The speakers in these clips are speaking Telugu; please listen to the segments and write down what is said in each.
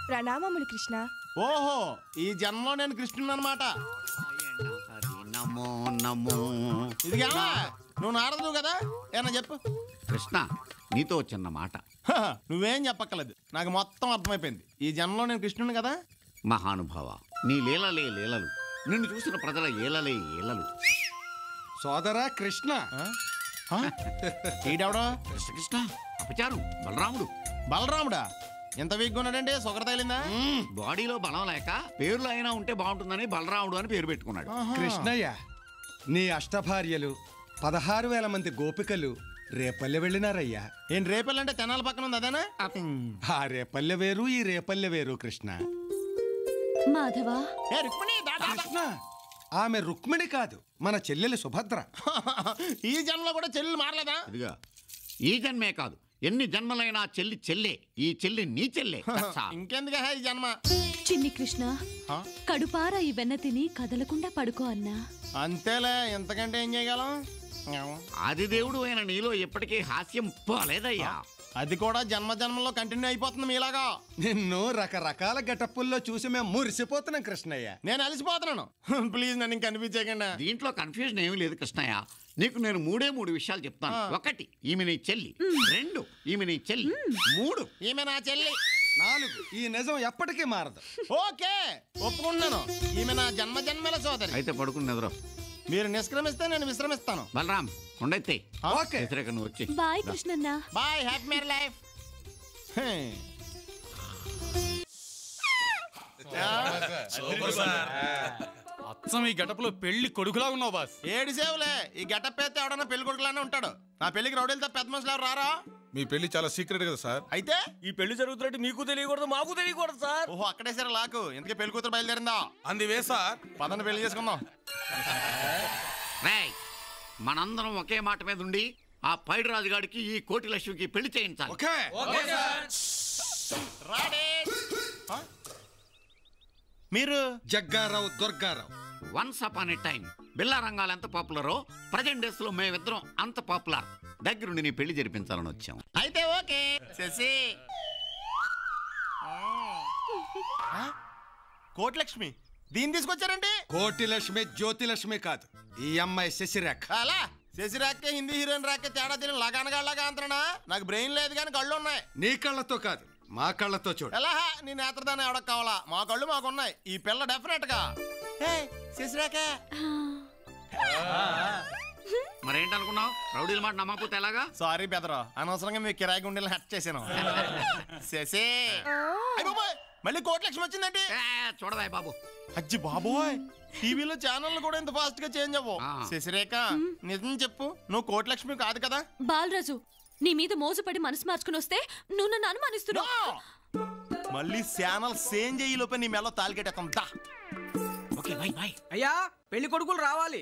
ప్రణామములు కృష్ణ. ఓహో, ఈ జన్మలో నేను కృష్ణుని అన్నమాట. నమో నమో. ఇదిగా నువ్వు నారదువు కదా, ఏమన్నా చెప్పు. కృష్ణ, నీతో చిన్న మాట. నువ్వేం చెప్పక్కర్లేదు, నాకు మొత్తం అర్థమైపోయింది. ఈ జన్మలో నేను కృష్ణుని కదా. మహానుభావ, నీ లీలలే లీలలు, నిన్ను చూసిన ప్రజల ఏలలే ఏలలు. సోదరా కృష్ణ. ఈడెవడో? కృష్ణ కృష్ణ అపచారం బలరాముడు. బలరాముడా? ఎంత వీక్గా ఉన్నాడంటే సొగర తగిలిందా? బాడీలో బలం లేక పేర్లు అయినా ఉంటే బాగుంటుందని బలరాముడు అని పేరు పెట్టుకున్నాడు. కృష్ణయ్య, నీ అష్టభార్యలు 16,000 మంది గోపికలు రేపల్లె వెళ్ళినారయ్యా. ఏం రేపల్లంటే తెనాల పక్కన ఉంది అదేనా? ఆ రేపల్లె వేరు, ఈ రేపల్లె వేరు కృష్ణ. మాధవా, కృష్ణ, ఆమె రుక్మిణి కాదు, మన చెల్లెలు సుభద్ర. ఈ జన్మలో కూడా చెల్లెలు మారలేదా? ఇదిగా ఈ జన్మే కాదు, ఎన్ని జన్మలైనా చెల్లి చెల్లే. ఈ చెల్లి నీ చెల్లే. ఇంకెందుగా ఈ జన్మ? చిన్ని కృష్ణ, కడుపార ఈ వెన్న తిని కదలకుండా పడుకో అన్నా. అంతేలే, ఎంతకంటే ఏం చేయగలం? ఆదిదేవుడు అయిన నీలో ఎప్పటికీ హాస్యం పోలేదయ్యా. అది కూడా జన్మ జన్మలో కంటిన్యూ అయిపోతుంది మీలాగా. నిన్ను రకరకాల గెటప్పుల్లో చూసి మేము మురిసిపోతున్నాం కృష్ణయ్య. నేను అలసిపోతున్నాను. ప్లీజ్ నన్ను ఇంక కనిపించకండి. దీంట్లో కన్ఫ్యూజన్ ఏమీ లేదు కృష్ణయ్య. నీకు నేను మూడు విషయాలు చెప్తాను. 1, ఈమె నీ చెల్లి. 2, ఈమె నీ చెల్లి. 3, ఈమె నా చెల్లి. 4, ఈ నిజం ఎప్పటికీ మారదు. ఓకే, ఒప్పుకుంటున్నాను. ఈమె నా జన్మ జన్మల సోదరి. అయితే పడుకుని నిద్ర. మీరు నిష్క్రమిస్తే నేను విశ్రమిస్తాను. బలరాం ఉండైతే ఓకే, వ్యతిరేక నువ్వు వచ్చి. బాయ్ కృష్ణన్న. Bye, happy married life. అచ్చం ఈ గెటప్లో పెళ్లి కొడుకులా ఉన్నావు బాస్. ఏడు సేవలే, ఈ గెటప్ అయితే ఎవడన్నా పెళ్లి కొడుకులానే ఉంటాడు. నా పెళ్లికి రౌడీలతో పెద్ద మనుషులు ఎవరు రారా? మీ పెళ్లి చాలా సీక్రెట్ కదా సార్. అయితే ఈ పెళ్లి జరుగుతున్నట్టు మీకు తెలియకూడదు, మాకు తెలియకూడదు సార్. ఓహో, అక్కడే సరే లాకు. ఇంతకీ పెళ్లి కూతురు బయలుదేరిందా? అందివే సార్. పదని పెళ్లి చేసుకుందాం. రేయ్, మనందరం ఒకే మాట మీద ఉండి ఆ పైడి రాజుగాడికి ఈ కోటి లక్ష్మికి పెళ్లి చేయించాలి. ఓకే. మీరు Jagga Rao Durgarao. Once upon a time బిల్లా రంగాలు ఎంత పాపులరో ప్రజెంట్ డేస్ లో మేమిద్దరం అంత పాపులర్. దగ్గరుండి నీ పెళ్లి జరిపించాలని వచ్చాం. అయితే ఓకే. శశి, కోటిలక్ష్మి దీన్ని తీసుకొచ్చారండి? కోటిలక్ష్మి జ్యోతిలక్ష్మి కాదు, ఈ అమ్మాయి శశిరేఖ. అలా శశిరేఖ హిందీ హీరోయిన్ రేఖ తేడా తెలియని లగానగాళ్ళగా అంతనా? నాకు బ్రెయిన్ లేదు కానీ కళ్ళు ఉన్నాయి. నీ కళ్ళతో కాదు, మా కళ్ళతో చూడు. ఎలా నీ నేత్రదానం ఎవడకు కావాలా? మా కళ్ళు మాకున్నాయి. ఈ పిల్ల డెఫినెట్ గా శశిరేఖ. మరేంటనుకున్నావు? రౌడీల మాట నమ్మకపోతే ఎలాగా? సారీ బెదరా, అనవసరంగా మీ కిరాయి గుండెలు హట్ చేశాను. శశి, మళ్ళీ కోటిలక్ష్మి వచ్చిందండి. చూడదా బాబు. అజ్జి బాబోయ్, టీవీలో ఛానల్ కూడా ఇంత ఫాస్ట్ గా చేంజ్ అవ్వవు. శశిరేఖ, నిజం చెప్పు, నువ్వు కోటిలక్ష్మి కాదు కదా? బాలరాజు, నీ మీద మోసపడి మనసు మార్చుకుని వస్తే నువ్వు నన్ను అనుమానిస్తున్నావు. మళ్ళీ ఛానల్ చేంజ్ అయ్యి లోపే నీ మెల్ల తాలికెట్టేస్తాం. Okay bye bye. అయ్యా, పెళ్లి కొడుకులు రావాలి.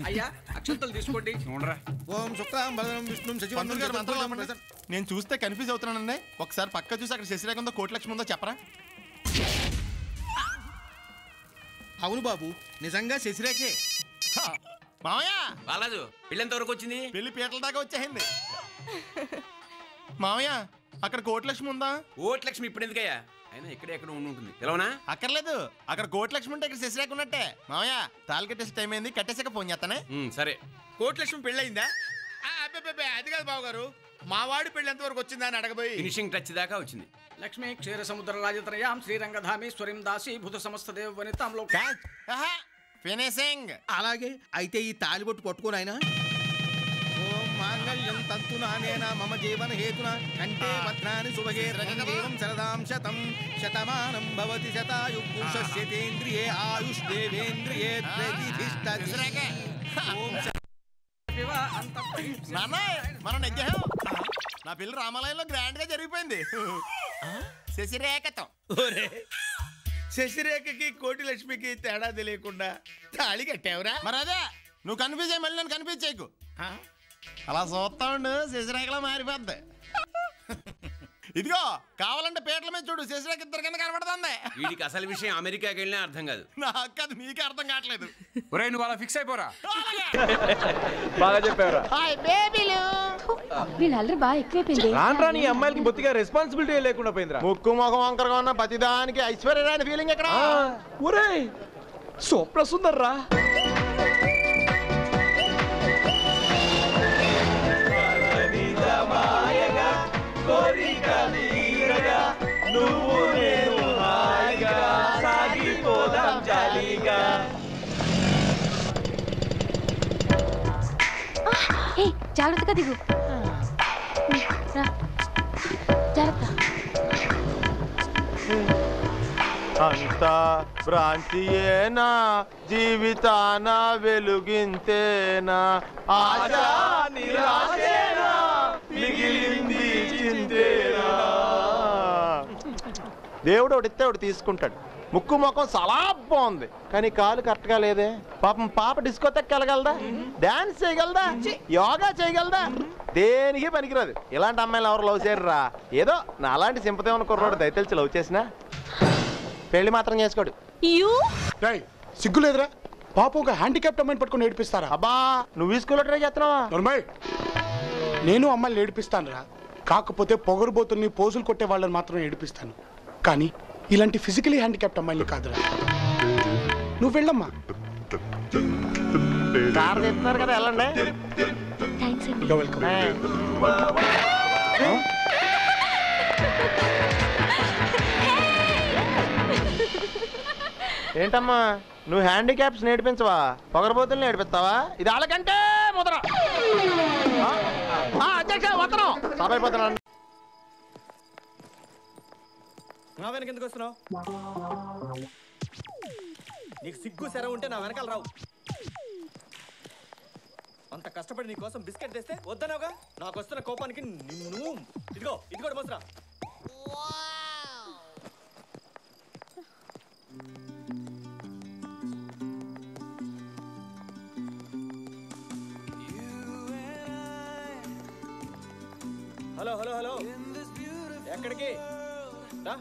అయ్యా, అక్షంతలు తీసుకోండి. నేను చూస్తే కన్ఫ్యూజ్ అవుతున్నానండి. ఒకసారి పక్క చూసి అక్కడ శశిరేఖ ఉందో కోటిలక్ష్మి ఉందో చెప్పరా? అవును బాబు, నిజంగా శశిరేఖే. మామయ్య, బాలాజు, పెళ్లి ఎంత వరకు వచ్చింది? పెళ్లి పీటల దాకా వచ్చేసింది. మామయ్య, అక్కడ కోటిలక్ష్మి ఉందా? కోటిలక్ష్మి ఇప్పుడు ఎందుకయ్యా? అయినా ఇక్కడే ఎక్కడ ఉంటుంది, తెలవనా? అక్కర్లేదు, అక్కడ కోటిలక్ష్మి ఉంటే ఇక్కడ శశిరేఖ ఉన్నట్టే. మామయ్య, తాళి కట్టేసి టైం అయింది, కట్టేసాక ఫోన్ చేస్తానే. సరే. కోటిలక్ష్మి పెళ్ళయిందా? అది కాదు బాబు గారు, మా వాడి పెళ్లి ఎంత వరకు వచ్చిందా అని అడగబోయి ఫినిషింగ్ టచ్ దాకా వచ్చింది. లక్ష్మీ క్షీర సముద్ర రాజత్రయాం శ్రీరంగధామేశ్వరిం దాసి భూత సమస్త దేవ వనితాంలో. ఫినిషింగ్. అలాగే అయితే ఈ తాలిబొట్టు పట్టుకోను ఆయన. ఓం మాంగళ్యం తంతునానేన మమ జీవన హేతున కంటే భద్రాని శుభగే రంగదేవం శరదాం శతం శతమానం భవతి శతాయు పురుషస్యేంద్రియే ఆయుష్ దేవేంద్రియే ప్రతిష్ఠతి. ఓం మనం నెగ్గాం. నా పెళ్లి రామాలయంలో గ్రాండ్ గా జరిగిపోయింది శశిరేఖతో. శశిరేఖకి కోటిలక్ష్మికి తేడా తెలియకుండా తాళి కట్టావురా? మరి అదే నువ్వు కన్ఫ్యూజ్ అయ్యి మళ్ళీ నన్ను కన్ఫ్యూజ్ చేయకు. అలా చూస్తా ఉండు, శశిరేఖలో మారిపోద్ది. ఇదిగో కావాలంటే పేట్ల మీద చూడు, శశిరేఖ ఇద్దరు కింద కనబడుతుంది. వీడికి అసలు విషయం అమెరికాకి వెళ్ళినా అర్థం కాదు. నాకు అది నీకే అర్థం కావట్లేదు. ఒరేయ్ నువ్వు అలా ఫిక్స్ అయిపోరా. బాగా చెప్పారా. వీళ్ళందరూ బాగా ఎక్కువైపోయింది. రాని అమ్మాయిలకి బొత్తిగా రెస్పాన్సిబిలిటీ లేకుండా పోయిందిరా. ముక్కు ముఖం వంకరగా ఉన్న ప్రతిదానికి ఐశ్వర్యరాయన ఫీలింగ్ ఎక్కడ. ఒరేయ్ స్వప్న సుందర్ రా. జాగ్రత్తగా దిగు. జాగ్రత్త. అంతా భ్రాంతియేనా, జీవితాన వెలుగింతేనా, ఆశా నిరాశేనా, మిగిలింది చింతేనా. దేవుడు ఒకటిస్తే ఒకటి తీసుకుంటాడు. ముక్కు ముఖం చాలా బాగుంది, కానీ కాలు కరెక్ట్గా లేదే. పాపం పాప డిస్కోతెక్ వెళ్ళగలదా, డాన్స్ చేయగలదా, యోగా చేయగలదా? దేనికి పనికిరాదు. ఇలాంటి అమ్మాయిలు ఎవరు లవ్ చేయరురా. ఏదో నా అలాంటి సింపతి ఉన్న కుర్రోడు దయతలిచి లవ్ చేసినా పెళ్లి మాత్రం చేసుకోడు. సిగ్గు లేదురా. పాప ఒక హ్యాండిక్యాప్ట్ అమ్మాయిని పట్టుకుని ఏడిపిస్తారా? అబ్బా నువ్వు ఈ స్కూల్లో ట్రై చేస్తున్నావా? నేను అమ్మాయిని ఏడిపిస్తాను రా. కాకపోతే పొగరుబోతుల్ని పోజులు కొట్టే వాళ్ళని మాత్రం ఏడిపిస్తాను, కానీ ఇలాంటి ఫిజికలీ హ్యాండిక్యాప్ట్ అమ్మాయిని కాదురా. నువ్వు వెళ్ళమ్మా. కార్ తెస్తున్నారు కదా, వెళ్ళండి. వెల్కమ్. ఏంటమ్మా నువ్వు హ్యాండిక్యాప్స్ నేర్పించవా, పొగరబోతుల్ని నేర్పిస్తావా? ఇది వాళ్ళకంటే ముద్ర. అధ్యక్ష ఉత్తరం సభ అయిపోతున్నాను. నా వెనక ఎందుకు వస్తున్నావు? నీకు సిగ్గు సెర ఉంటే నా వెనకాల రావు. అంత కష్టపడి నీ కోసం బిస్కెట్ తెస్తే వద్దనవుగా. నాకు వస్తున్న కోపానికి నిన్ను ఇదిగో ఇది కూడా మోసరా. హలో హలో హలో, ఎక్కడికి రా?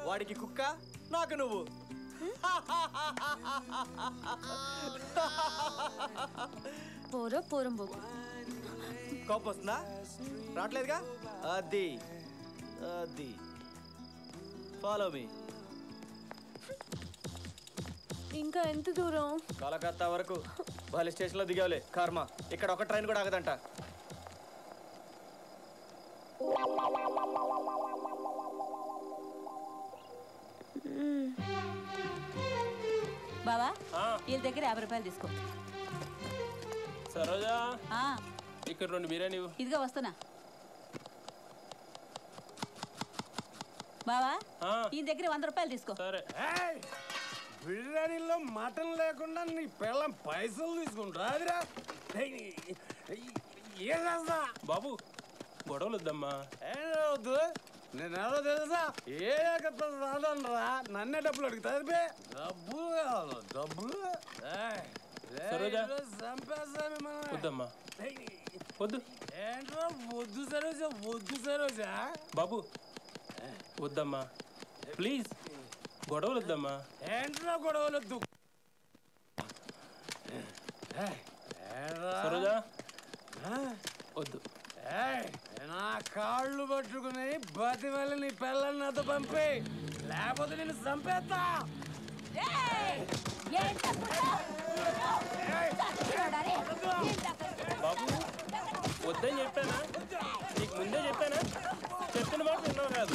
వాడికి కుక్క, నాకు నువ్వు. పోరం కోపం వస్తుందా? రావట్లేదుగా. అది అది ఫాలో మీ. ఇంకా ఎంత దూరం? కలకత్తా వరకు. వాళ్ళ స్టేషన్లో దిగావులే కర్మ. ఇక్కడ ఒక ట్రైన్ కూడా ఆగదంట. బావా వీళ్ళ దగ్గర 50 రూపాయలు తీసుకో. సరోజా ఇక్కడ 2 బిర్యానీ. ఇదిగా వస్తున్నా. బావా ఈ దగ్గర 100 రూపాయలు తీసుకో. సరే. బిర్యానీలో మటన్ లేకుండా నీ పిల్లం పైసలు తీసుకుంటా. ఏం చేస్తా బాబు, గొడవలు వద్దమ్మా. వద్దు. నేనేదో తెలుసా, ఏ రాదనరా నన్నే డబ్బులు అడుగుతా. డబ్బులు కావాలి, డబ్బులు. సరోజా చంపేస్తాను వద్దమ్మా, వద్దు. ఏంట్రా వద్దు సరోజా, వద్దు సరోజా. బాబు వద్దమ్మా ప్లీజ్, గొడవలు వద్దమ్మా. ఏంట్రా గొడవలు వద్దు. సరోజా వద్దు. నా కాళ్ళు పట్టుకుని బతి వల్ల నీ పిల్లల్ని నాతో పంపి, లేకపోతే నేను చంపేస్తా. బాబు వద్దని చెప్పానా? నీకు ముందే చెప్పానా? చెప్పిన మాట విన్నావు కాదు.